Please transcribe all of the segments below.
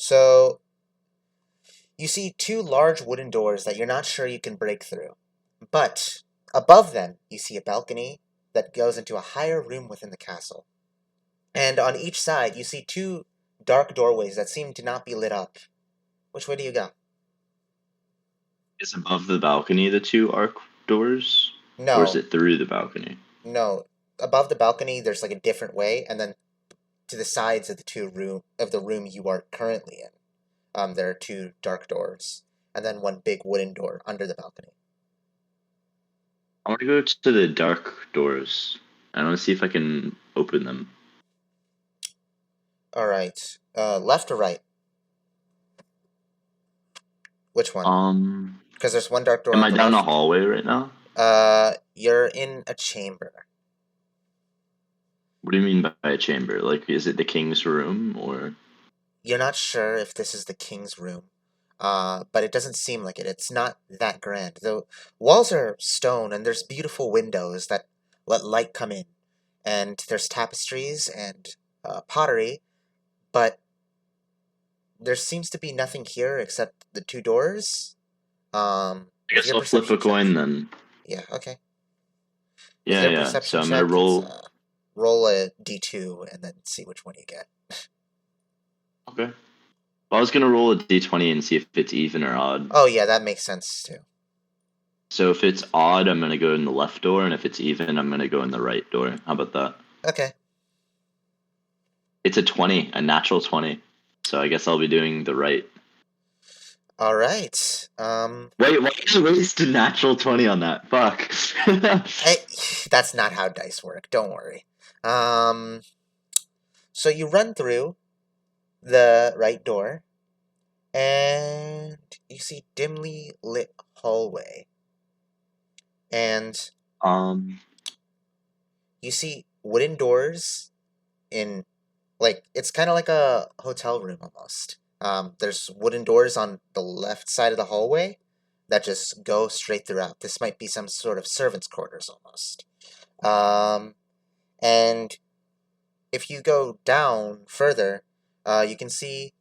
So you see two large wooden doors that you're not sure you can break through. But above them, you see a balcony that goes into a higher room within the castle. And on each side, you see two dark doorways that seem to not be lit up. Which way do you go? Is above the balcony the two arc doors? Or is No, it through the balcony? no. Above the balcony, there's like a different way, and then to the sides of the room you are currently in, there are two dark doors, and then one big wooden door under the balcony. I want to go to the dark doors. I want to see if I can open them. All right. Left or right? Which one? Um, Because there's one dark door am on I the down a left. hallway right now? You're in a chamber. What do you mean by a chamber? Like, is it the king's room or? You're not sure if this is the king's room, but it doesn't seem like it. It's not that grand. The walls are stone, and there's beautiful windows that let light come in, and there's tapestries and pottery, but there seems to be nothing here except the two doors. I With guess your I'll flip a perception check. coin then. Yeah, okay. With Yeah, your yeah. So perception I'm gonna check, let's roll. roll a d2 and then see which one you get. Okay. Well, I was gonna roll a d20 and see if it's even or odd. Oh yeah, that makes sense too. So if it's odd, I'm gonna go in the left door, and if it's even, I'm gonna go in the right door. How about that? Okay. It's a 20, a natural 20. So I guess I'll be doing the right. All right. Wait, why did I waste a natural 20 on that? Fuck. I, that's not how dice work. Don't worry. Um, so you run through the right door, and you see dimly lit hallway, and um, you see wooden doors in like it's kind of like a hotel room almost. There's wooden doors on the left side of the hallway that just go straight throughout. This might be some sort of servants' quarters almost. Um, and if you go down further, you can see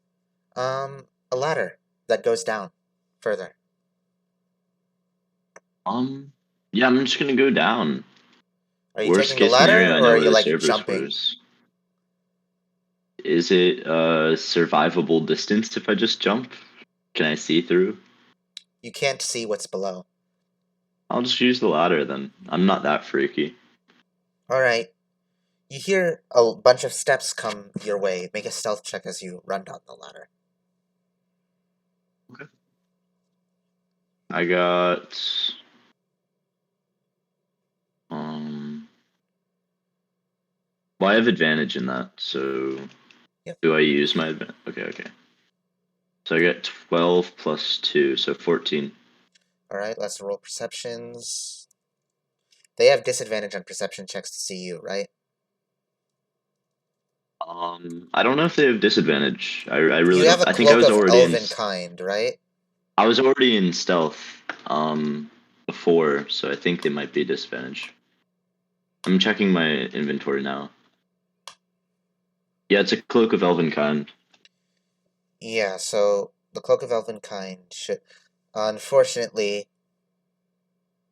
a ladder that goes down further. um, yeah, I'm just gonna go down. Are you Worst taking the case ladder scenario, I or know are where you the like servers jumping? was. Is it a survivable distance if I just jump? Can I see through? You can't see what's below. I'll just use the ladder then. I'm not that freaky. All right. You hear a bunch of steps come your way. Make a stealth check as you run down the ladder. Okay. I got um. Well, I have advantage in that, so Yep. do I use my advantage? Okay, okay. So I get 12 plus 2, so 14. All right. Let's roll perceptions. They have disadvantage on perception checks to see you, right? I don't know if they have disadvantage. I really You have don't. a I think I cloak was of already in. elven kind, right? I was already in stealth. Before, so I think they might be disadvantage. I'm checking my inventory now. Yeah, it's a cloak of elven kind. Yeah. So the cloak of elven kind should. Unfortunately,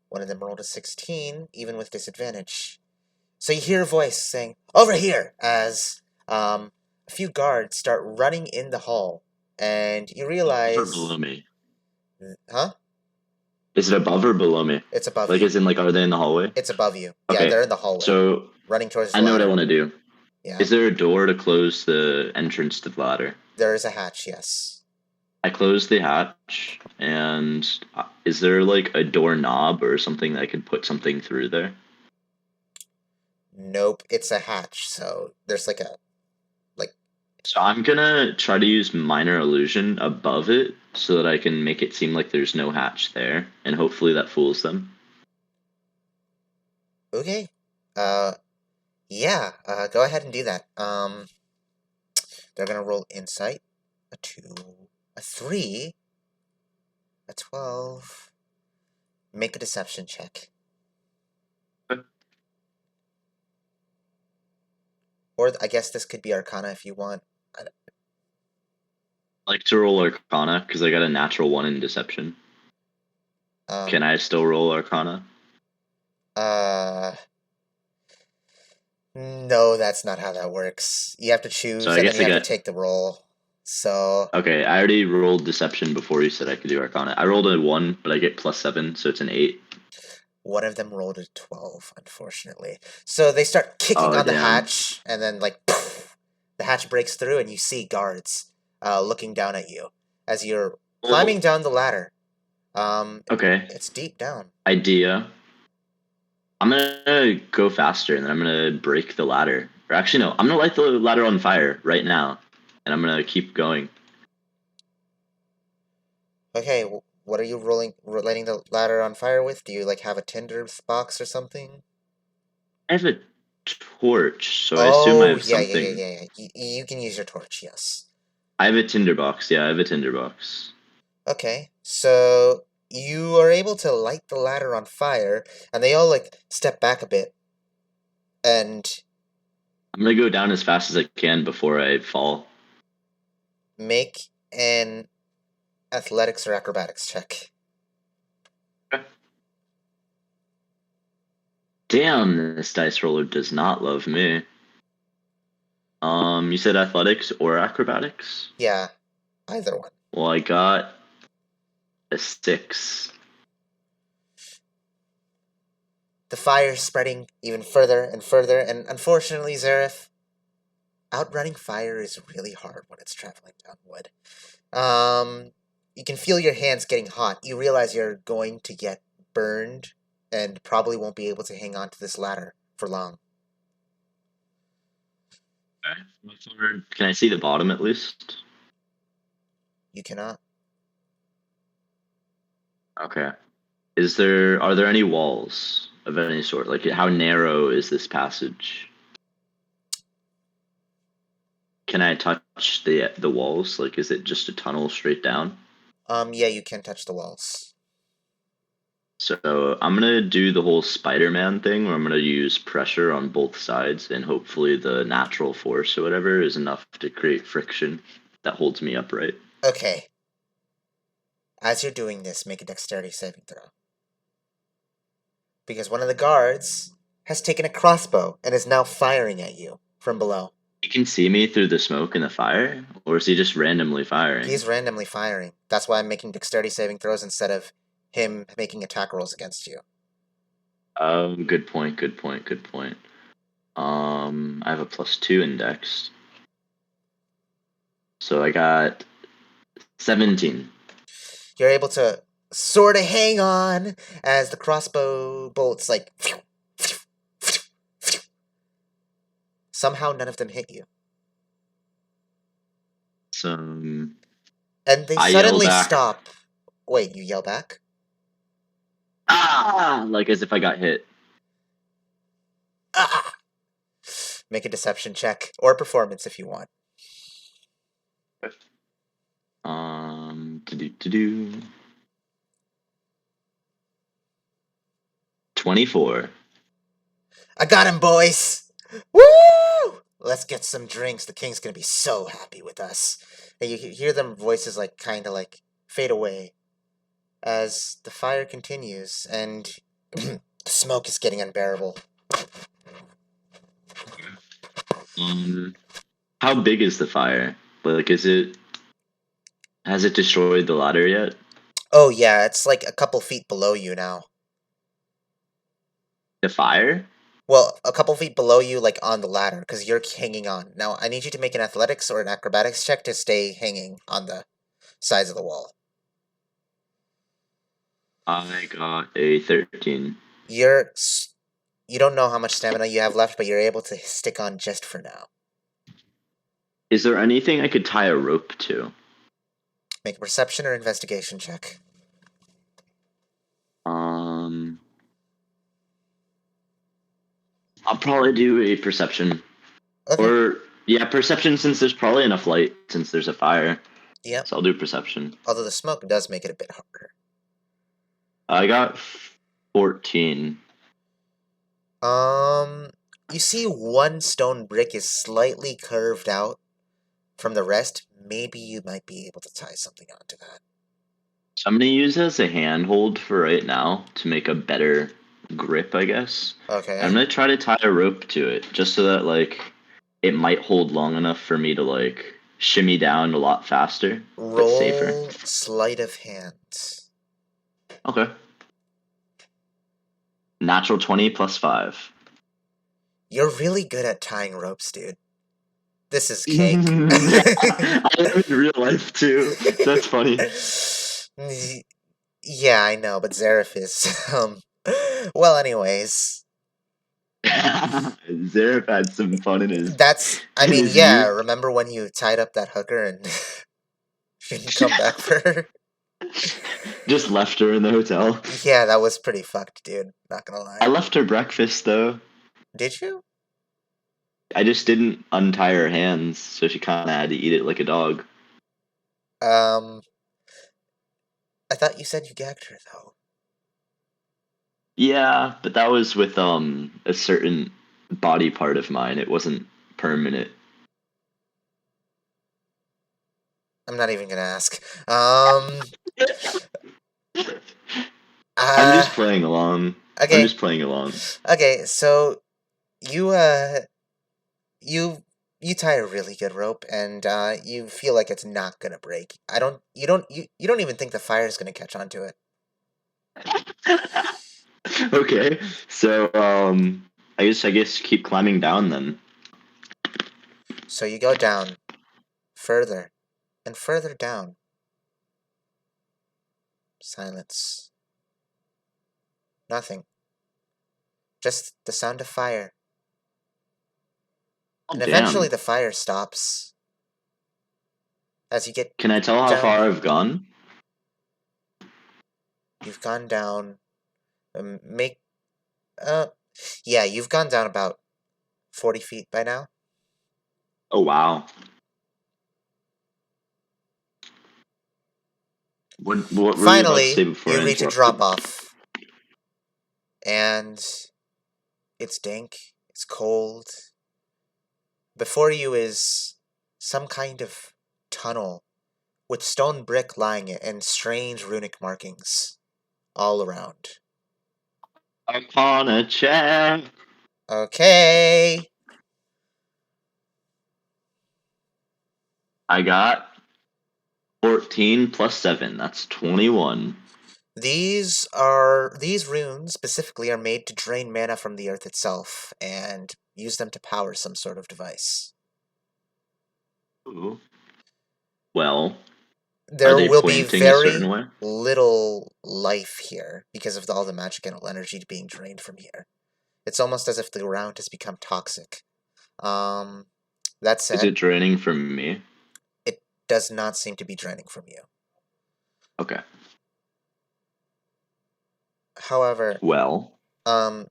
one of them rolled a 16, even with disadvantage. So you hear a voice saying, "Over here!" as a few guards start running in the hall. And you Above or realize. below me? Huh? Is it above or below me? It's above Like, you. as in, like, are they in the hallway? It's above you. Yeah, Okay, they're in the hallway, so running towards the I know what I ladder. want to do. Yeah. Is there a door to close the entrance to the ladder? There is a hatch, yes. I close the hatch, and is there like a door knob or something that I could put something through there? Nope, it's a hatch, so there's like a. Like. So I'm gonna try to use minor illusion above it so that I can make it seem like there's no hatch there, and hopefully that fools them. Okay. Uh, yeah, go ahead and do that. They're gonna roll insight. A 2, a 3, a 12. Make a deception check. Or I guess this could be Arcana if you want. I like to roll Arcana because I got a natural one in Deception. Can Um, I still roll Arcana? uh, no, that's not how that works. You have to So choose I and then guess you I have to got. take the roll. So, Okay, I already rolled Deception before you said I could do Arcana. I rolled a 1, but I get +7, so it's an 8. one of them rolled a 12, unfortunately. So they start kicking Oh, on the damn. hatch, and then, like, poof, the hatch breaks through, and you see guards looking down at you as you're Well, climbing down the ladder. Um, okay. it's deep down. Idea. I'm gonna go faster and then I'm gonna break the ladder. Or actually, no, I'm gonna light the ladder on fire right now, and I'm gonna keep going. Okay, what are you lighting the ladder on fire with? Do you, like, have a tinder box or something? I have a torch, so I assume I Oh, have yeah, yeah, yeah, something. yeah, yeah. You can use your torch, yes. I have a tinderbox. Yeah, I have a tinderbox. Okay, so you are able to light the ladder on fire, and they all, like, step back a bit, and I'm gonna go down as fast as I can before I fall. make an athletics or acrobatics check. Damn, this dice roller does not love me. You said athletics or acrobatics? Yeah, either one. Well, I got a 6. The fire's spreading even further and further, and unfortunately, Zareth, outrunning fire is really hard when it's traveling down wood. You can feel your hands getting hot. You realize you're going to get burned and probably won't be able to hang on to this ladder for long. Okay. Can I see the bottom at least? You cannot. Okay. Are there any walls of any sort? Like how narrow is this passage? Can I touch the walls? Like is it just a tunnel straight down? Yeah, you can touch the walls. So I'm gonna do the whole Spider-Man thing where I'm gonna use pressure on both sides and hopefully the natural force or whatever is enough to create friction that holds me upright. Okay. As you're doing this, make a dexterity saving throw. Because one of the guards has taken a crossbow and is now firing at you from below. He can see me through the smoke and the fire, or is he just randomly firing? He's randomly firing. That's why I'm making dexterity saving throws instead of him making attack rolls against you. Good point, good point, good point. I have a +2 index. So I got 17. You're able to sort of hang on as the crossbow bolts, like, somehow none of them hit you. Some And they I yell suddenly back, stop. Wait, you yell back? ah, like as if I got hit. Ah! Make a deception check or performance if you want. To do 24. I got him, boys! Woo! Let's get some drinks. The king's gonna be so happy with us. And you hear them voices, like, kind of like fade away as the fire continues and the smoke is getting unbearable. Um, how big is the fire? Like, has it destroyed the ladder yet? Oh, yeah, it's like a couple feet below you now. The fire? Well, a couple feet below you, like on the ladder, because you're hanging on. Now, I need you to make an athletics or an acrobatics check to stay hanging on the sides of the wall. I got a 13. You're. You don't know how much stamina you have left, but you're able to stick on just for now. Is there anything I could tie a rope to? Make a perception or investigation check. Um, I'll probably do a perception. Okay. Or, yeah, perception since there's probably enough light since there's a fire. Yep. So I'll do perception. Although the smoke does make it a bit harder. I got 14. Um, you see one stone brick is slightly curved out, From the rest, maybe you might be able to tie something onto that. So I'm gonna use it as a handhold for right now to make a better grip, I guess. I'm Okay. gonna try to tie a rope to it just so that like it might hold long enough for me to like shimmy down a lot faster, but safer. Roll sleight of hand. Okay. Natural 20 plus 5. You're really good at tying ropes, dude. This is cake. Yeah, I am in real life too. That's funny. Yeah, I know, but Zareth is. Well, anyways, Zareth had some fun in his I mean, yeah. youth. Remember when you tied up that hooker and didn't come back for her? Just left her in the hotel. Yeah, that was pretty fucked, dude. Not gonna I lie. left her breakfast though. Did you? I just didn't untie her hands, so she kind of had to eat it like a dog. Um, I thought you said you gagged her though. Yeah, but that was with a certain body part of mine. It wasn't permanent. I'm not even gonna ask. Um, I'm uh, just playing along. I'm okay, just playing along. okay. So you you you tie a really good rope, and you feel like it's not gonna break. I don't. You don't even think the fire is gonna catch onto it. Okay, so I guess keep climbing down then. So you go down further and further down. Silence. Nothing. Just the sound of fire. Oh And eventually damn! the fire stops as you get Can I tell how down. far I've gone? You've gone down. Make uh, yeah, you've gone down about 40 feet by now. Oh wow! What were you about to say Finally, before you I reach a interrupted? drop off, and it's dank. It's cold. Before you is some kind of tunnel with stone brick lying it and strange runic markings all around. Upon a chair. Okay. I got 14 plus 7. That's 21. These runes specifically are made to drain mana from the earth itself and use them to power some sort of device. Ooh. Well, are There they will be pointing a certain very way? little life here because of all the magical energy being drained from here. It's almost as if the ground has become toxic. Um, that Is said, it draining from me? it does not seem to be draining from you. Okay. However, Well,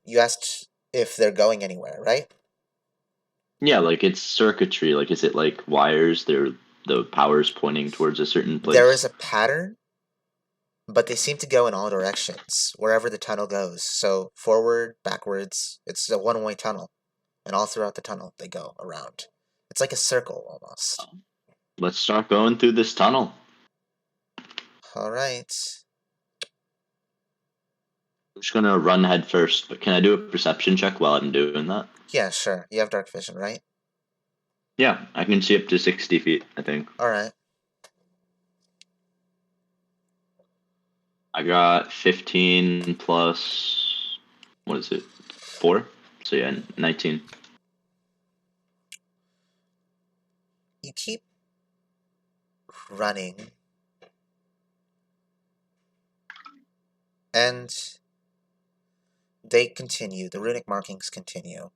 you asked if they're going anywhere, right? yeah, like it's circuitry. Like, is it like wires? The power's pointing towards a certain There is place. a pattern, but they seem to go in all directions, wherever the tunnel goes. So forward, backwards, it's a one-way tunnel, and all throughout the tunnel they go around. It's like a circle almost. Let's start going through this tunnel. All right. I'm just gonna run head first, but can I do a perception check while I'm doing that? Yeah, sure. You have dark vision, right? Yeah, I can see up to 60 feet, I think. All right. I got 15 plus, what is it? 4? So yeah, 19. You keep running, and they continue. The runic markings continue,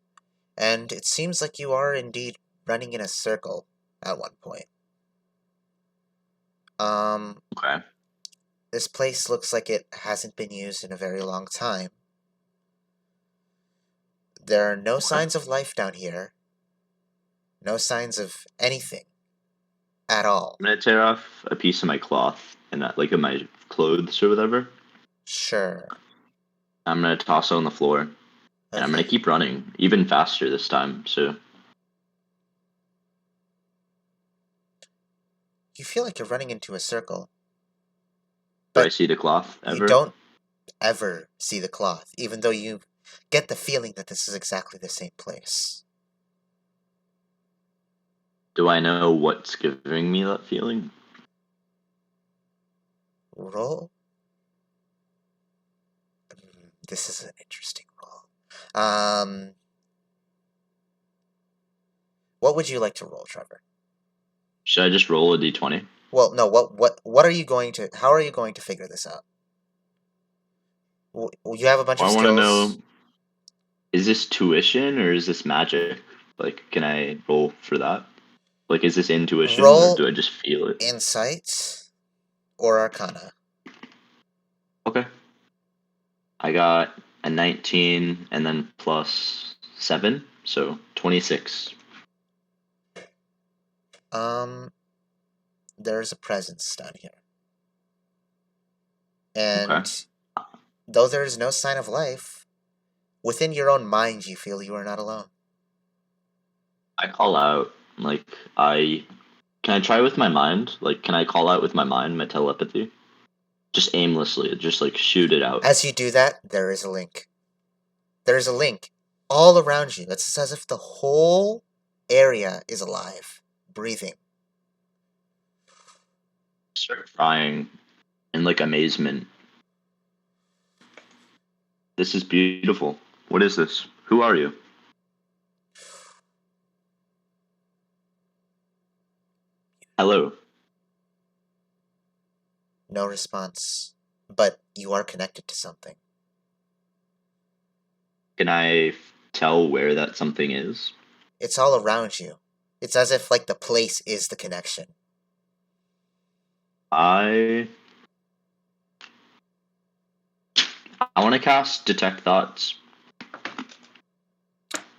and it seems like you are indeed running in a circle at one point. Um, Okay. this place looks like it hasn't been used in a very long time. There are no Okay. signs of life down here. No signs of anything at all. I'm gonna tear off a piece of my cloth and that, like, of my clothes or whatever. Sure. I'm gonna toss it on the floor and I'm gonna Okay. keep running even faster this time. So You feel like you're running into a circle, Do I but see the cloth you ever? don't ever see the cloth, even though you get the feeling that this is exactly the same place. Do I know what's giving me that feeling? Roll? This is an interesting roll. Um, what would you like to roll, Trevor? Should I just roll a d20? Well, no. What are you going to? How are you going to figure this out? You have a bunch of I want to skills. know, is this tuition or is this magic? Like, can I roll for that? Like, is this intuition or Roll do I just feel it? insight or arcana. Okay. I got a 19 and then plus 7, so 26. Um, there's a presence down here, Okay. and though there is no sign of life, within your own mind you feel you are not alone. I call out, like, I. Can I try with my mind? Like, can I call out with my mind, my telepathy? Just aimlessly, just like shoot it out. As you do that, there is a link. There is a link all around you. It's as if the whole area is alive, breathing. Start crying in like amazement. This is beautiful. What is this? Who are you? Hello. No response, but you are connected to something. Can I tell where that something is? It's all around you. It's as if like the place is the connection. I I want to cast detect thoughts.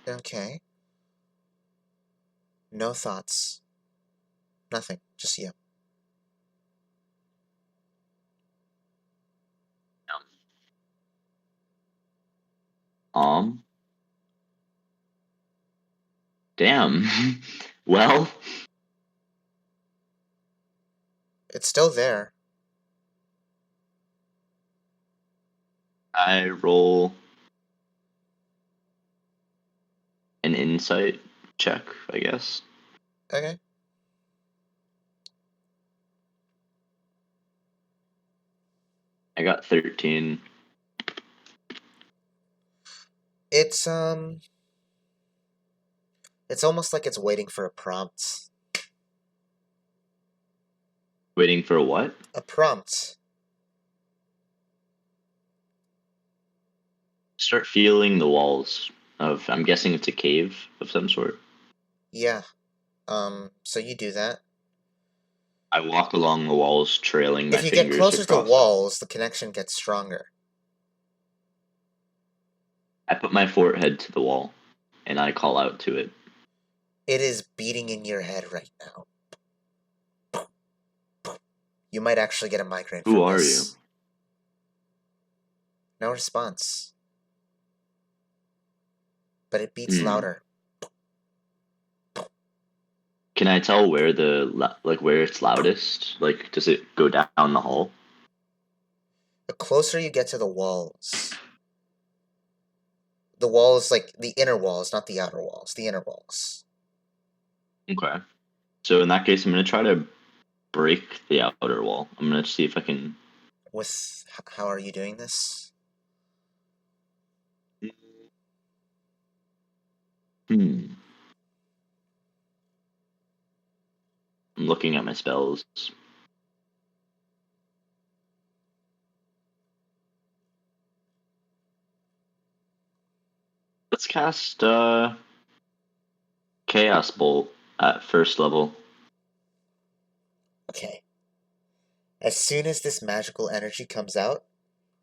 Okay. No thoughts. Nothing. Just you. Um. Damn. Well, It's still there. I roll an insight check, I guess. Okay. I got 13. It's it's almost like it's waiting for a prompt. Waiting for what? A prompt. Start feeling the walls of, I'm guessing it's a cave of some sort. Yeah. So you do that. I walk along the walls, trailing If my you get fingers closer to across them. walls, the connection gets stronger. I put my forehead to the wall, and I call out to it. It is beating in your head right now. You might actually get a migraine Who from are you? this. No response. But it beats Hmm. louder. Can I tell where like where it's loudest? Like, does it go down the hall? The closer you get to the walls, like the inner walls, not the outer walls, the inner walls. Okay. So in that case, I'm gonna try to break the outer wall. I'm gonna see if I can. How are you doing this? Hmm. I'm looking at my spells. Let's cast Chaos Bolt at first level. Okay. As soon as this magical energy comes out,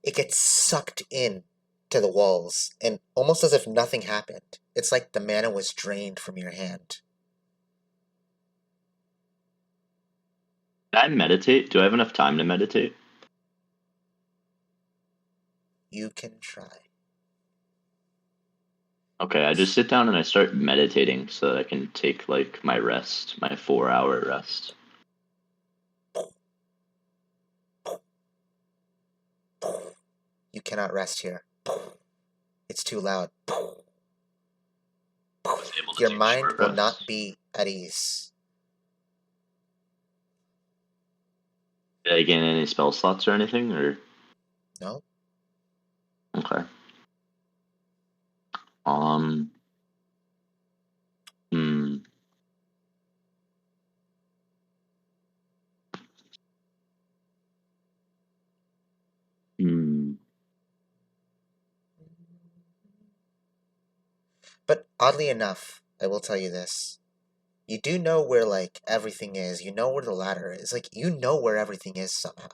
it gets sucked in to the walls, and almost as if nothing happened. It's like the mana was drained from your hand. Can I meditate? Do I have enough time to meditate? You can try. Okay, I just sit down and I start meditating so that I can take like my rest, my 4 hour rest. You cannot rest here. It's too loud. I was able to Your take mind short will not rests. be at ease. Did I gain any spell slots or anything? Or No? okay. Um. Hmm. Hmm. But oddly enough, I will tell you this. You do know where, like, everything is. You know where the ladder is. Like, you know where everything is somehow.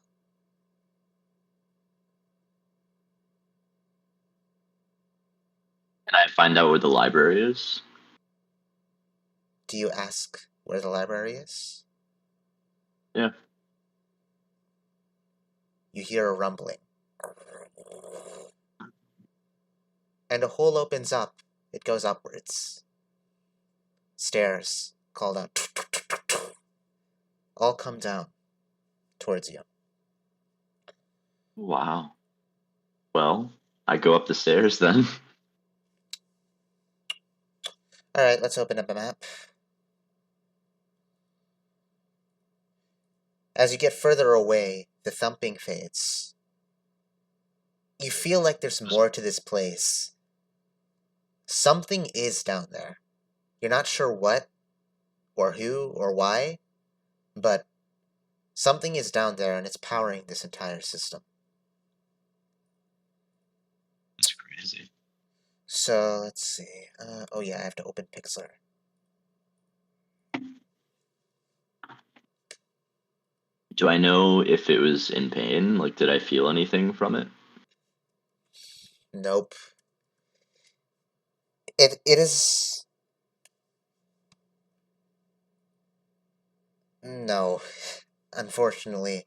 Can I find out where the library is? Do you ask where the library is? Yeah. You hear a rumbling. And a hole opens up. It goes upwards. Stairs called out. All come down towards you. Wow. Well, I go up the stairs then. Alright, let's open up a map. As you get further away, the thumping fades. You feel like there's more to this place. Something is down there. You're not sure what, or who, or why, but something is down there and it's powering this entire system. That's crazy. So, let's see. Oh yeah, I have to open Pixlr. Do I know if it was in pain? Like, did I feel anything from it? Nope. It is... No. Unfortunately,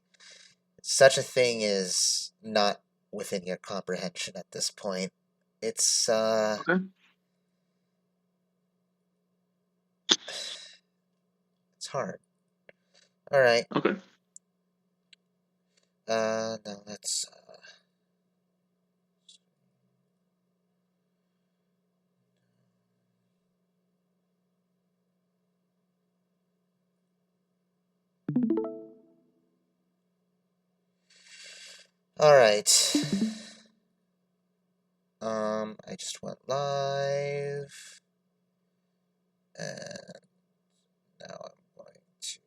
such a thing is not within your comprehension at this point. It's, Okay. it's hard. Alright. Okay. No, that's... Alright. I just went live. And now I'm going to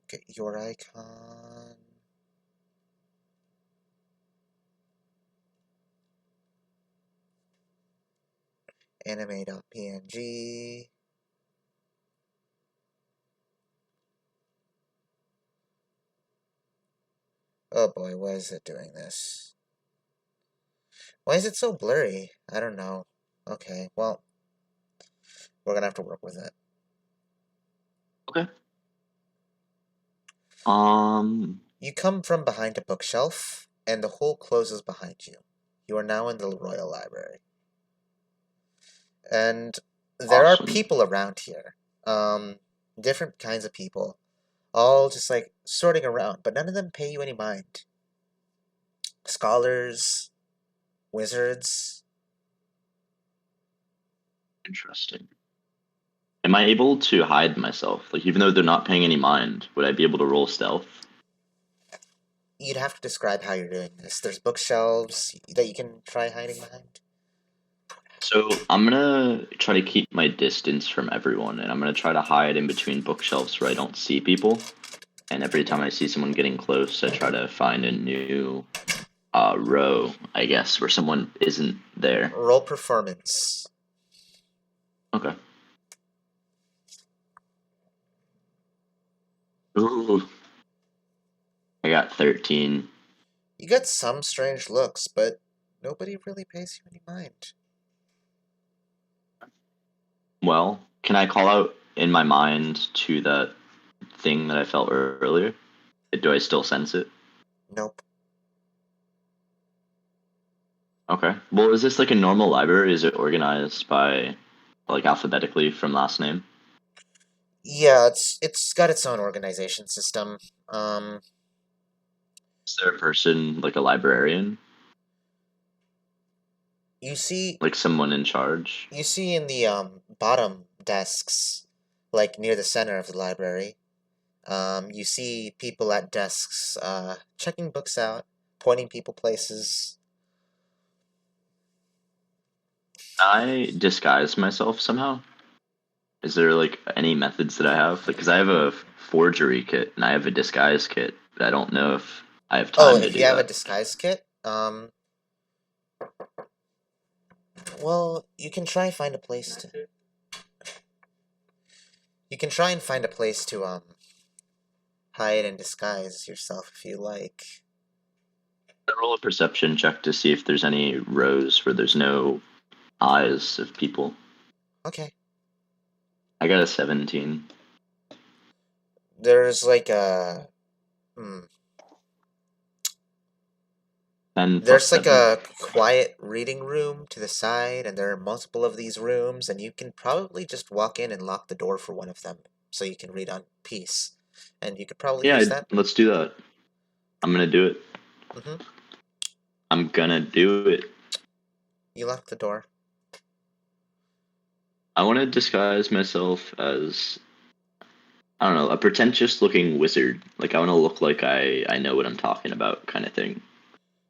get your icon. Anime.png. Oh boy, why is it doing this? Why is it so blurry? I don't know. Okay, well, we're gonna have to work with it. Okay. Um. You come from behind a bookshelf, and the hole closes behind you. You are now in the Royal Library. And there are Awesome. people around here. Different kinds of people. All just like sorting around, but none of them pay you any mind. Scholars, wizards. Interesting. Am I able to hide myself? Like, even though they're not paying any mind, would I be able to roll stealth? You'd have to describe how you're doing this. There's bookshelves that you can try hiding behind. So I'm gonna try to keep my distance from everyone, and I'm gonna try to hide in between bookshelves where I don't see people. And every time I see someone getting close, I try to find a new row, I guess, where someone isn't there. Roll performance. Okay. Ooh, I got 13. You get some strange looks, but nobody really pays you any mind. Well, can I call out in my mind to that thing that I felt earlier? Do I still sense it? Nope. Okay. Well, is this like a normal library? Is it organized by like alphabetically from last name? Yeah, it's got its own organization system. Um, Is there a person like a librarian? You see Like someone in charge. you see in the bottom desks, like near the center of the library, you see people at desks checking books out, pointing people places. I disguise myself somehow. Is there like any methods that I have? Like, because I have a forgery kit and I have a disguise kit, but I don't know if I have Oh, time to if you do have a that. disguise kit, well, you can try and find a place to hide and disguise yourself if you like. I roll a perception check to see if there's any rows where there's no eyes of people. Okay. I got a 17. There's like a hmm, 10 plus there's like 7. a quiet reading room to the side, and there are multiple of these rooms, and you can probably just walk in and lock the door for one of them so you can read on peace. And you could probably Yeah, use that. let's do that. I'm gonna do it. Mm-hmm. I'm gonna do it. You lock the door. I want to disguise myself as, I don't know, a pretentious looking wizard. Like, I want to look like I know what I'm talking about, kind of thing.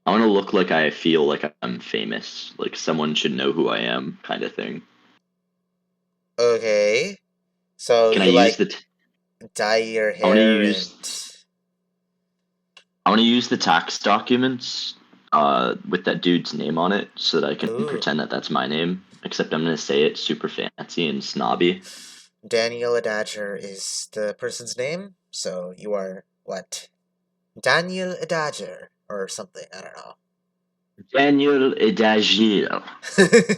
I want to look like I feel like I'm famous, like someone should know who I am, kind of thing. Okay. So Can I you use like the? dye your I want to hair and use. I want to use the tax documents, with that dude's name on it, so that I can ooh, pretend that that's my name. Except I'm gonna say it super fancy and snobby. Daniel Adager is the person's name. So you are what? Daniel Adager or something. I don't know. Daniel Edagir,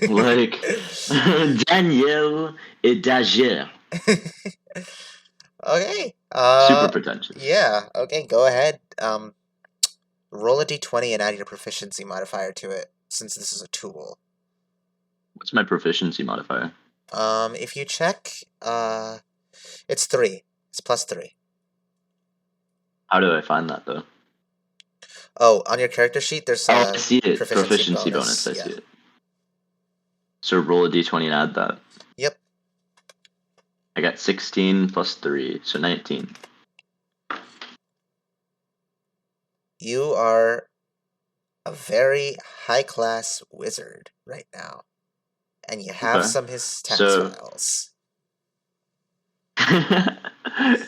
like Daniel Edagir. Okay. Super pretentious. Yeah. Okay. Go ahead. Roll a d20 and add your proficiency modifier to it, since this is a tool. What's my proficiency modifier? If you check, it's 3. It's plus 3. How do I find that though? Oh, on your character sheet, there's Oh, I a see it. proficiency Proficiency bonus. bonus. I Yeah. see it. So roll a d20 and add that. Yep. I got 16 plus 3, so 19. You are a very high class wizard right now, and you have Okay. some of his tax So, files.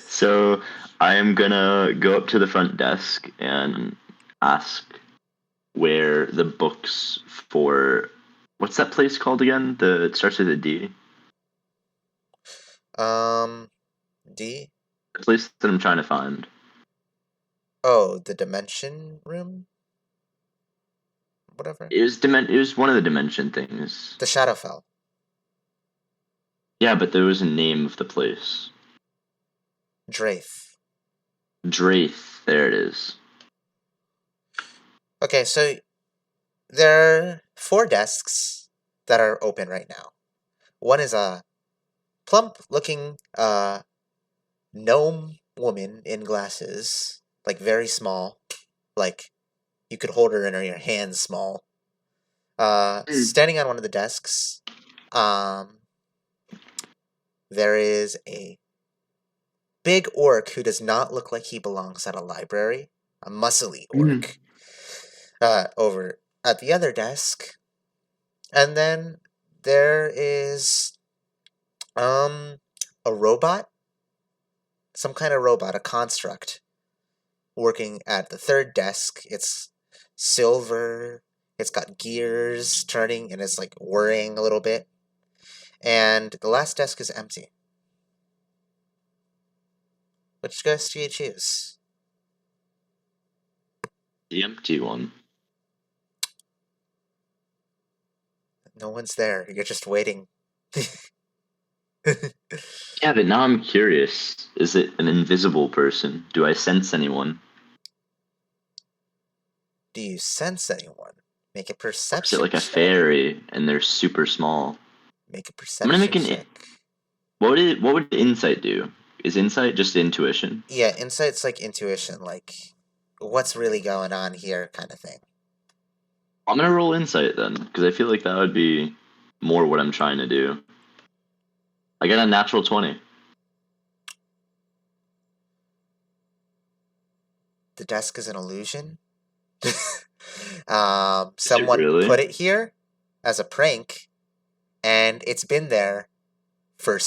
so I am gonna go up to the front desk and ask where the books for, what's that place called again? It starts with a D. Um, D. The place that I'm trying to find. Oh, the dimension room? Whatever. It was one of the dimension things. The Shadowfell. Yeah, but there was a name of the place. Draith. Draith. There it is. Okay, so there are 4 desks that are open right now. One is a plump looking gnome woman in glasses, like very small, like you could hold her in your hands small. Mm. Standing on one of the desks, um, there is a big orc who does not look like he belongs at a library, a muscly Mm. orc, over at the other desk. And then there is um a robot, some kind of robot, a construct, working at the third desk. It's silver. It's got gears turning and it's like whirring a little bit. And the last desk is empty. Which desk do you choose? The empty one. No one's there. You're just waiting. Yeah, but now I'm curious. Is it an invisible person? Do I sense anyone? Do you sense anyone? Make a Or is it perception like a check. fairy and they're super small? Make a I'm gonna perception make check. what would insight do? Is insight just intuition? Yeah, insight's like intuition, like what's really going on here kind of thing. I'm gonna roll insight then, because I feel like that would be more what I'm trying to do. I got a natural 20. The desk is an illusion. Is it Someone put really? it here as a prank, and it's been there for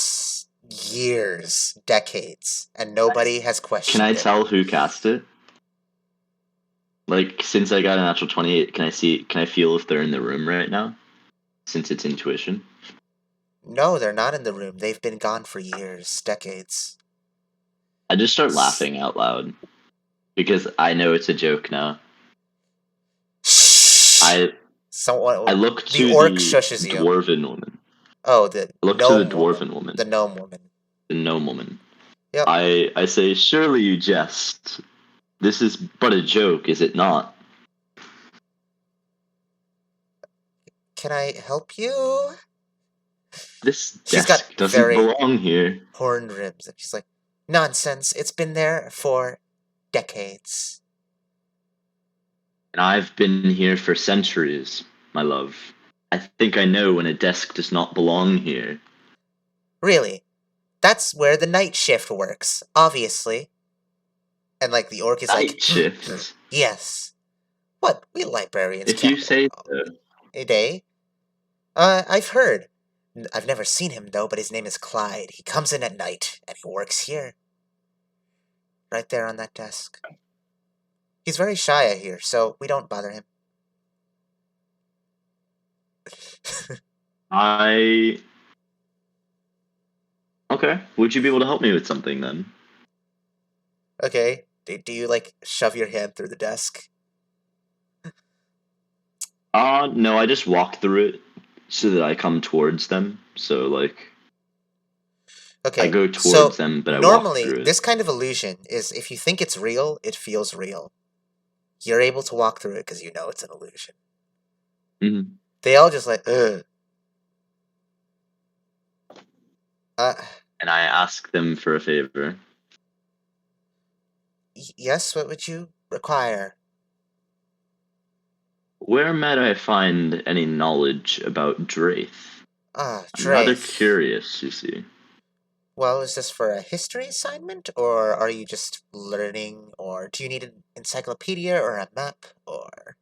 years, decades, and nobody has Can I questioned it. tell who cast it? Like, since I got a natural 28, can I see? Can I feel if they're in the room right now? Since it's intuition. No, they're not in the room. They've been gone for years, decades. I just start S- laughing out loud because I know it's a joke now. Shh! I I Someone, look the to orc the shushes you. dwarven woman. Oh, the I look to the gnome dwarven woman. woman, The gnome woman. the gnome woman. Yep. I say, surely you jest. This is but a joke, is it not? Can I help you? This She's got desk doesn't very belong here. horned ribs, and she's like, nonsense. It's been there for decades. And I've been here for centuries, my love. I think I know when a desk does not belong here. Really. That's where the night shift works, obviously. And like the orc is like, Night shift. yes. What? We librarians If you can't work say all so. a day. I've heard. I've never seen him though, but his name is Clyde. He comes in at night and he works here, right there on that desk. He's very shy, I hear, so we don't bother him. I. Okay. Would you be able to help me with something then? Okay. Do you like shove your hand through the desk? No, I just walk through it so that I come towards them. So, like, I Okay. go towards So them, but I walk normally through it. this kind of illusion is if you think it's real, it feels real. You're able to walk through it because you know it's an illusion. Hmm. They all just like, ugh. Uh, And I ask them for a favor. yes, what would you require? Where might I find any knowledge about Draith? Ah, I'm rather Draith. curious, you see. Well, is this for a history assignment, or are you just learning, or do you need an encyclopedia or a map, or...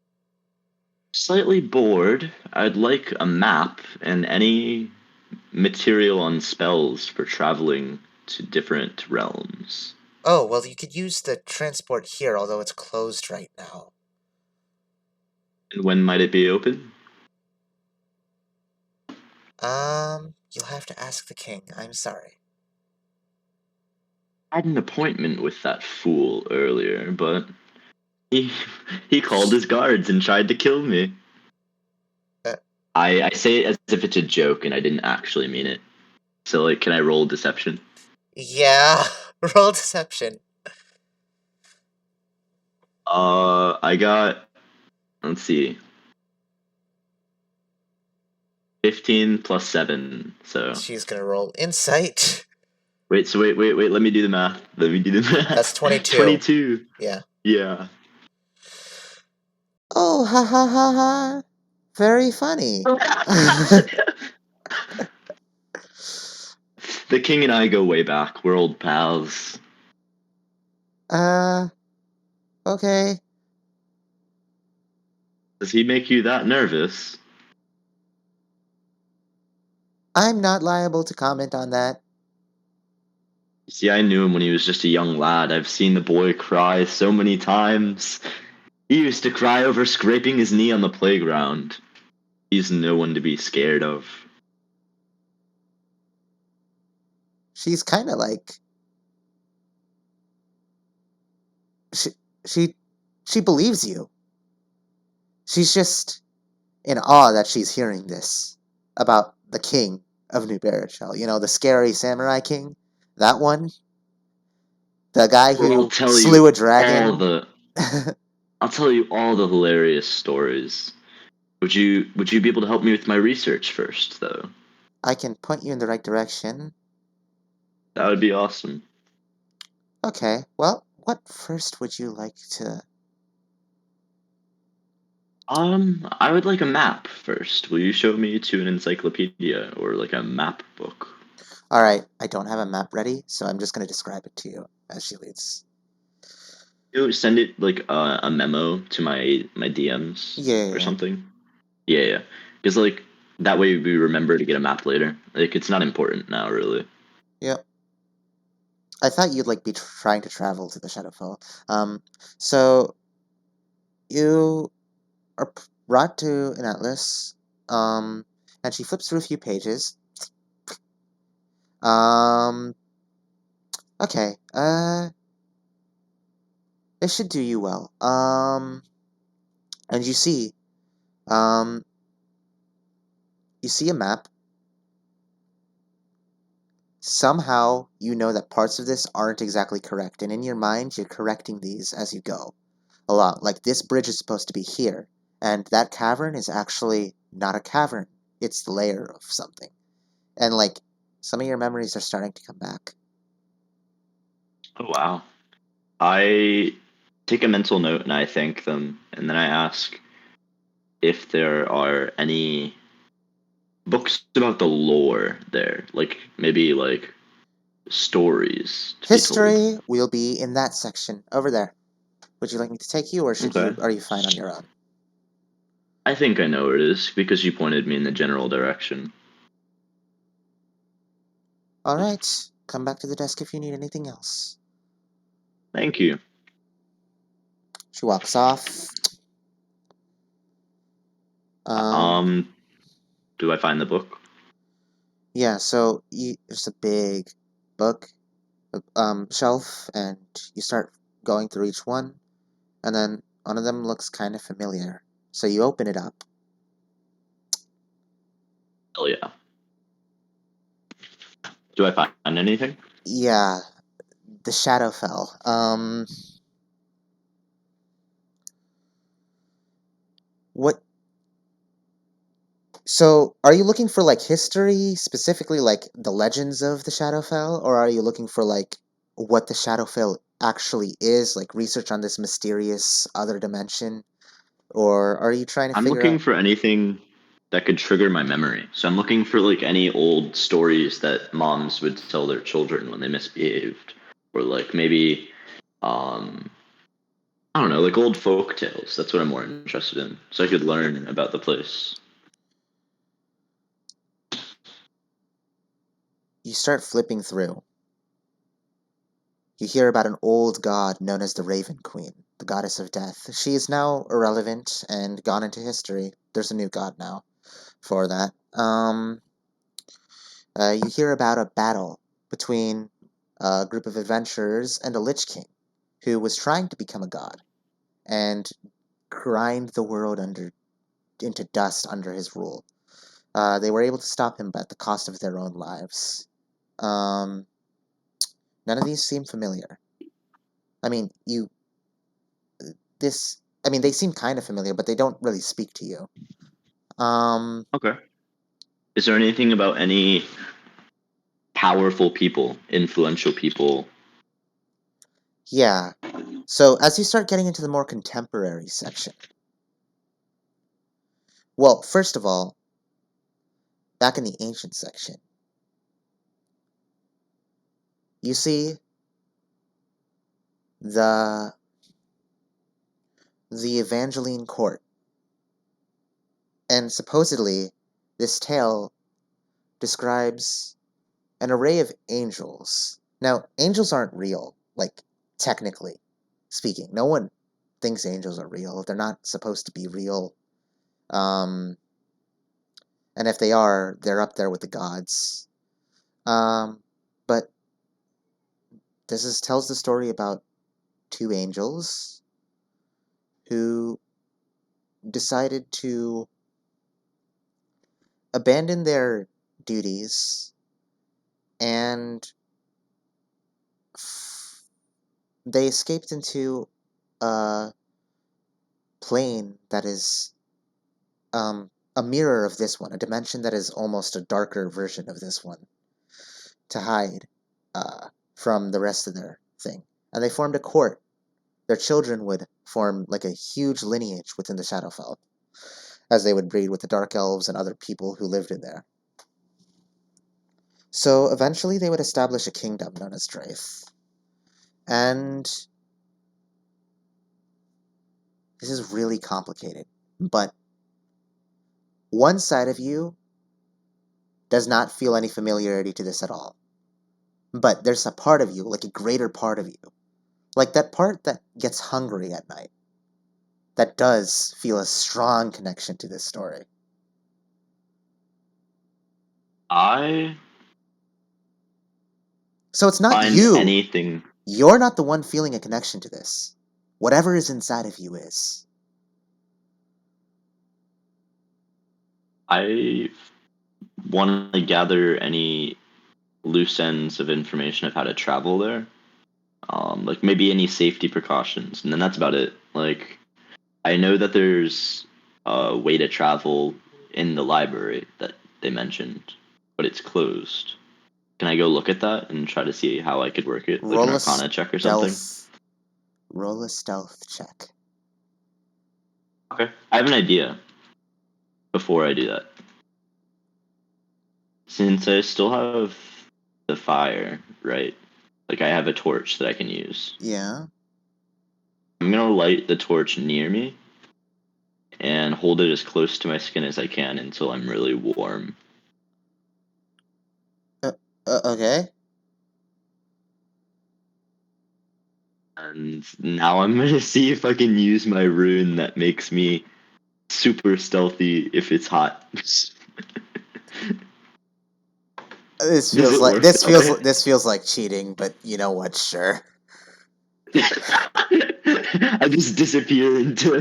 Slightly bored. I'd like a map and any material on spells for traveling to different realms. Oh, well, you could use the transport here, although it's closed right now. And when might it be open? You'll have to ask the king. I'm sorry. I had an appointment with that fool earlier, but he he called his guards and tried to kill me. Uh, I say it as if it's a joke and I didn't actually mean it. So like, can I roll deception? yeah, roll deception. I got, let's see, 15 plus 7. So She's gonna roll insight. wait, so wait. Let me do the math. Let me do the That's math. 22. 22. Yeah. Yeah. Oh, ha ha ha ha. Very funny. The king and I go way back. We're old pals. uh, okay. Does he make you that nervous? I'm not liable to comment on that. See, I knew him when he was just a young lad. I've seen the boy cry so many times. He used to cry over scraping his knee on the playground. He's no one to be scared of. She's kind of like she she she believes you. She's just in awe that she's hearing this about the king of New Barachel. You know, the scary samurai king. That one, the guy Or who slew a dragon. I'll tell you all the hilarious stories. Would you be able to help me with my research first though? I can point you in the right direction. That would be awesome. Okay, well, what first would you like to... I would like a map first. Will you show me to an encyclopedia or like a map book? Alright, I don't have a map ready, so I'm just going to describe it to you as she leads. You send it like a memo to my DMs Yeah, yeah, or yeah. something. Yeah, yeah. Because like that way we remember to get a map later. Like it's not important now, really. Yep. I thought you'd like be trying to travel to the Shadowfell. So you are brought to an atlas, and she flips through a few pages. Um, okay, this should do you well. And um, you see a map. Somehow you know that parts of this aren't exactly correct, and in your mind you're correcting these as you go along. Like this bridge is supposed to be here, and that cavern is actually not a cavern. It's the layer of something. And like some of your memories are starting to come back. Oh wow. I take a mental note and I thank them, and then I ask if there are any books about the lore there, like maybe like stories to be told. History will be in that section over there. Would you like me to take you, or should Okay. you? Are you fine on your own? I think I know where it is because you pointed me in the general direction. All right. Come back to the desk if you need anything else. Thank you. She walks off. Um, Um, do I find the book? yeah. So there's a big book, shelf, and you start going through each one, and then one of them looks kind of familiar. So you open it up. Hell yeah. Do I find anything? Yeah, the Shadowfell. What So, are you looking for like history, specifically like the legends of the Shadowfell, or are you looking for like what the Shadowfell actually is, like research on this mysterious other dimension, or are you trying to I'm figure looking out? for anything that could trigger my memory. So I'm looking for like any old stories that moms would tell their children when they misbehaved, or like maybe um I don't know, like old folk tales. That's what I'm more interested in, so I could learn about the place. You start flipping through. You hear about an old god known as the Raven Queen, the goddess of death. She is now irrelevant and gone into history. There's a new god now for that. You hear about a battle between a group of adventurers and a Lich King who was trying to become a god and grind the world into dust under his rule. They were able to stop him at the cost of their own lives. Um, None of these seem familiar. I mean, you this. I mean, they seem kind of familiar, but they don't really speak to you. Um, Okay. Is there anything about any powerful people, influential people? yeah. So as you start getting into the more contemporary section, well, first of all, back in the ancient section, you see the Evangeline court, and supposedly this tale describes an array of angels. Now, angels aren't real, like technically speaking. No one thinks angels are real. They're not supposed to be real. Um, and if they are, they're up there with the gods. But this is tells the story about two angels who decided to abandon their duties and they escaped into a plane that is a mirror of this one, a dimension that is almost a darker version of this one, to hide from the rest of their thing. And they formed a court. Their children would form like a huge lineage within the Shadowfell. as they would breed with the dark elves and other people who lived in there. So eventually they would establish a kingdom known as Draith. And this is really complicated, but one side of you does not feel any familiarity to this at all. But there's a part of you, like a greater part of you, like that part that gets hungry at night, that does feel a strong connection to this story. I So it's not find you. anything. You're not the one feeling a connection to this. Whatever is inside of you is. I want to gather any loose ends of information of how to travel there. Like maybe any safety precautions, and then that's about it. Like I know that there's a way to travel in the library that they mentioned, but it's closed. Can I go look at that and try to see how I could work it, like an Roll a Arcana check or something? stealth. Roll a stealth check. Okay. I have an idea before I do that. Since I still have the fire, right? Like I have a torch that I can use. Yeah. I'm gonna light the torch near me and hold it as close to my skin as I can until I'm really warm. Okay. And now I'm gonna see if I can use my rune that makes me super stealthy if it's hot. This Does feels it like work that way? this feels like cheating, but you know what? Sure. I just disappear into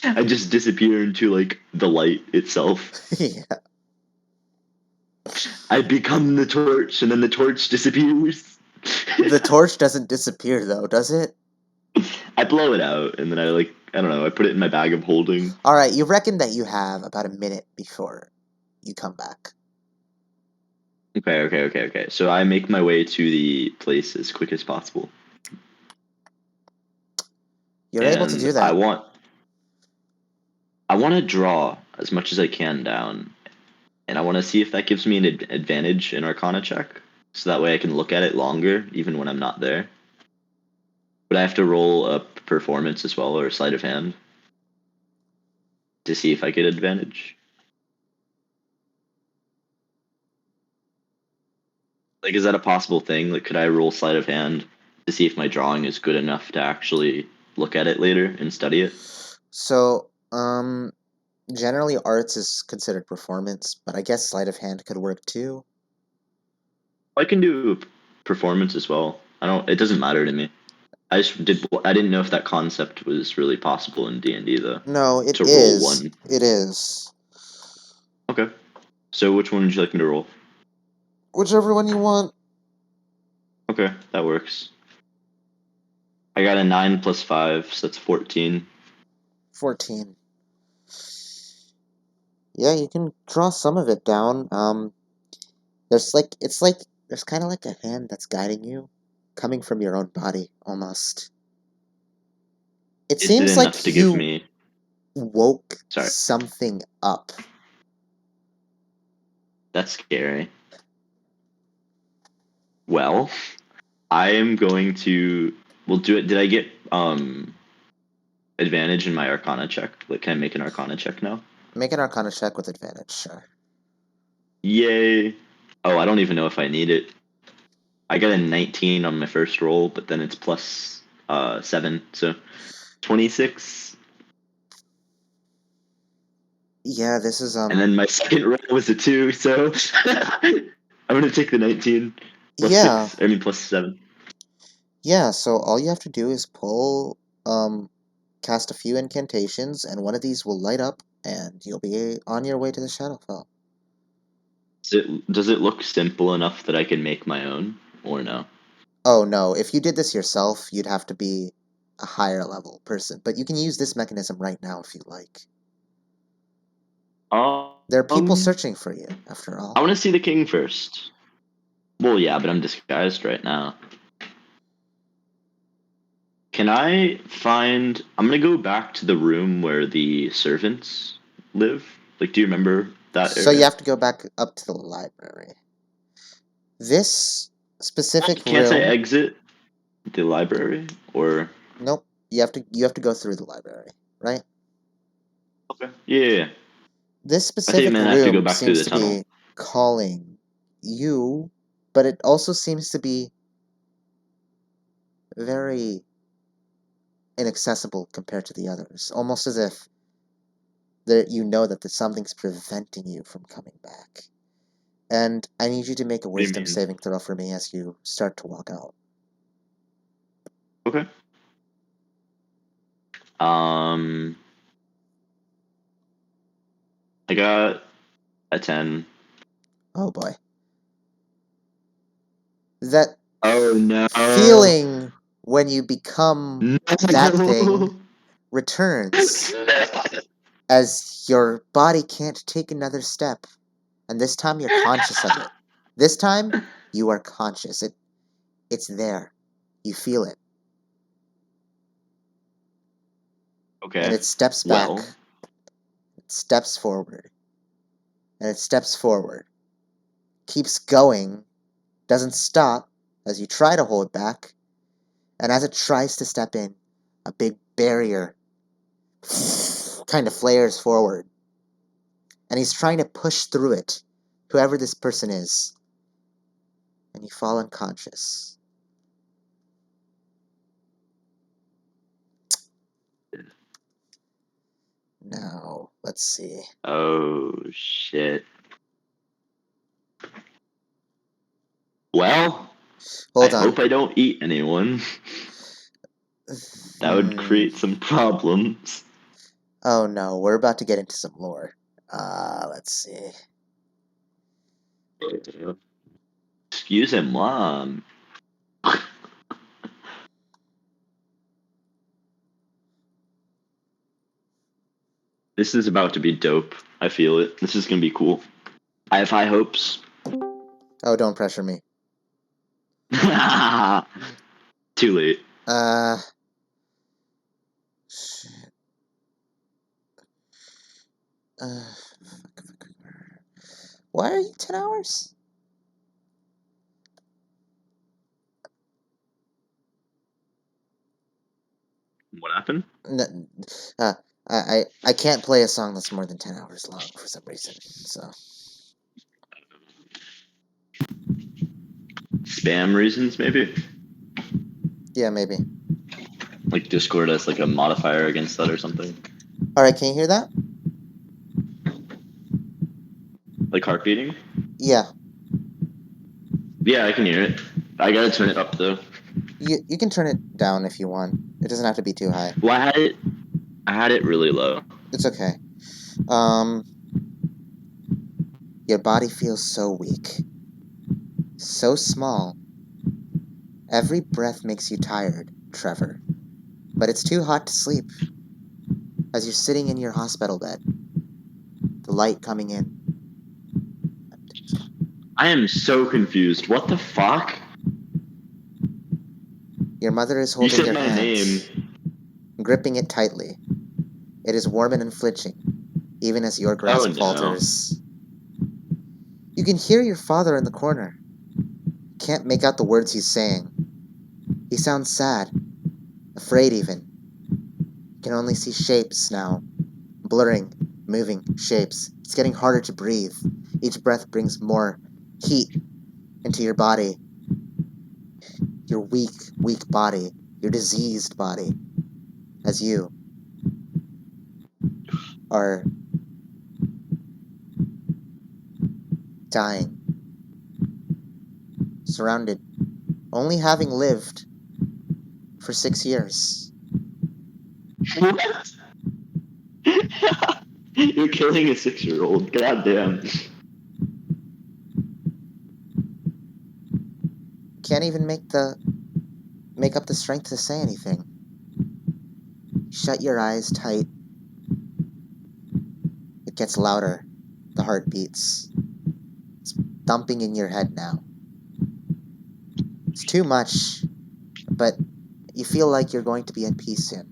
I just disappear into like the light itself. Yeah. I become the torch and then the torch disappears. The torch doesn't disappear though, does it? I blow it out and then I don't know, I put it in my bag of holding. All right, you reckon that you have about a minute before you come back. Okay. So I make my way to the place as quick as possible. You're able to And do that. I want to draw as much as I can down, and I want to see if that gives me an advantage in Arcana check, so that way I can look at it longer, even when I'm not there. But I have to roll a performance as well, or a sleight of hand, to see if I get advantage. Like, is that a possible thing? Like, could I roll sleight of hand to see if my drawing is good enough to actually look at it later and study it? So, generally arts is considered performance, but I guess sleight of hand could work too. I can do performance as well. I don't. It doesn't matter to me. I just did. I didn't know if that concept was really possible in D&D though. No, it To roll is. one. It is. Okay. So which one would you like me to roll? Whichever one you want. Okay, that works. I got a 9 plus 5, so that's 14. 14. Yeah, you can draw some of it down. There's kind of like a hand that's guiding you, coming from your own body, almost. It Is it seems enough like to give you me? woke Sorry, something up. that's scary. Well, I am going to. We'll do it. Did I get advantage in my Arcana check? Like, can I make an Arcana check now? Make an Arcana check with advantage, sure. Yay! Oh, I don't even know if I need it. I got a 19 on my first roll, but then it's plus 7, so 26. Yeah, this is And then my second roll was a 2, so I'm gonna take the 19 plus yeah. 6. I mean plus 7. Yeah, so all you have to do is cast a few incantations, and one of these will light up, and you'll be on your way to the Shadowfell. Does it look simple enough that I can make my own, or no? Oh no, if you did this yourself, you'd have to be a higher level person, but you can use this mechanism right now if you like. There are people Um, searching for you, after I all. want to see the king first. Well, yeah, but I'm disguised right now. Can I find? I'm gonna go back to the room where the servants live. Like, do you remember that So you area? have to go back up to the library. This specific Can't I room, exit the library? Or nope. You have to go through the library, right? okay, yeah. This I think specific then I have to go room back through seems the to tunnel. be calling you, but it also seems to be very inaccessible compared to the others. Almost as if you know that something's preventing you from coming back. And I need you to make a What do you wisdom mean? saving throw for me as you start to walk out. Okay. Um, I got a 10. Oh boy. That Oh no. feeling when you become that thing No. returns as your body can't take another step. And this time you're conscious of it. This time you are conscious. It's there. You feel it. And Okay. it steps back. Well, It steps forward. And it steps forward. Keeps going. Doesn't stop as you try to hold back. And as it tries to step in, a big barrier kind of flares forward. And he's trying to push through it, whoever this person is. And you fall unconscious. Now, let's see. oh shit. Well, I Hold on. hope I don't eat anyone. That would Hmm. create some problems. Oh no, we're about to get into some lore. Let's see. Excuse him, mom. This is about to be dope. I feel it. This is gonna be cool. I have high hopes. Oh, don't pressure me. Too late. Uh, shit. Uh, why are you 10 hours? What happened? N- uh, I can't play a song that's more than 10 hours long for some reason. So, Spam reasons, maybe? yeah, maybe. Like Discord has like a modifier against that or something. Alright, can you hear that? Like heart beating? Yeah. Yeah, I can hear it. I gotta turn it up though. You can turn it down if you want. It doesn't have to be too high. Well, I had it really low. It's okay. Um, your body feels so weak. So small. Every breath makes you tired, Trevor. But it's too hot to sleep. As you're sitting in your hospital bed, the light coming in. I am so confused. What the fuck? Your mother is You holding said your my name. hands, gripping it tightly. It is warm and unflinching, even as your Oh grasp no. falters. You can hear your father in the corner. Can't make out the words he's saying. He sounds sad, afraid even. You can only see shapes now. Blurring, moving shapes. It's getting harder to breathe. Each breath brings more heat into your body. Your weak, weak body. Your diseased body. As you are dying. Surrounded. Only having lived for 6 years. What? You're killing a 6-year-old. God damn. Can't even make up the strength to say anything. Shut your eyes tight. It gets louder. The heart beats. It's thumping in your head now. It's too much, but you feel like you're going to be at peace soon.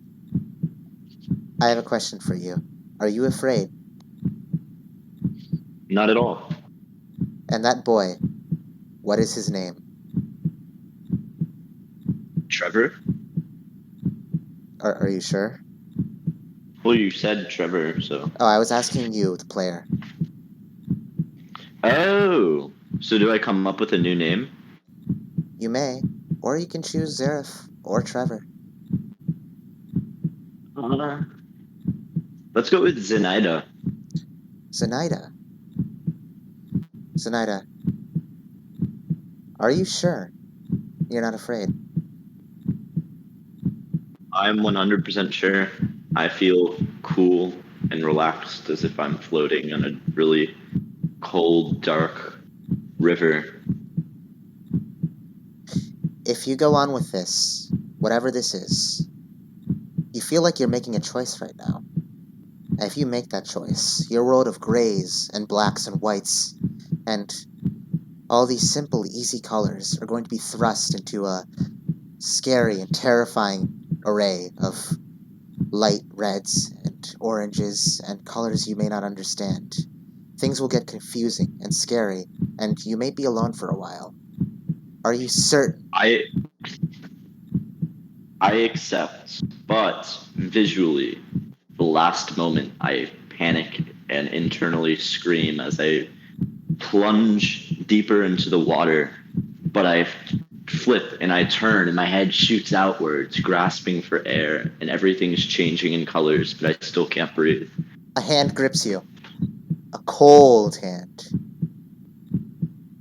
I have a question for you. Are you afraid? Not at all. And that boy, what is his name? Trevor? Are you sure? Well, you said Trevor, so. Oh, I was asking you, the player. Oh, so do I come up with a new name? You may, or you can choose Zareth or Trevor. Uh, let's go with Zenaida. Zenaida. Zenaida, are you sure you're not afraid? I'm 100% sure. I feel cool and relaxed as if I'm floating on a really cold, dark river. If you go on with this, whatever this is, you feel like you're making a choice right now. And if you make that choice, your world of grays and blacks and whites and all these simple, easy colors are going to be thrust into a scary and terrifying array of light reds and oranges and colors you may not understand. Things will get confusing and scary, and you may be alone for a while. Are you certain? I I accept, but visually, the last moment I panic and internally scream as I plunge deeper into the water, but I flip and I turn and my head shoots outwards, grasping for air, and everything's changing in colors, but I still can't breathe. A hand grips you, a cold hand,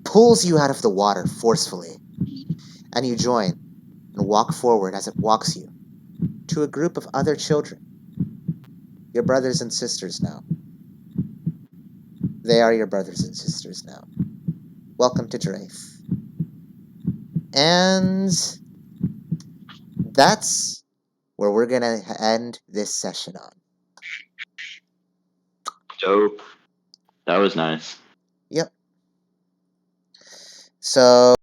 pulls you out of the water forcefully, and you join and walk forward as it walks you to a group of other children, your brothers and sisters now. They are your brothers and sisters now. Welcome to Draith. And that's where we're gonna end this session on. Dope. That was nice. Yep. So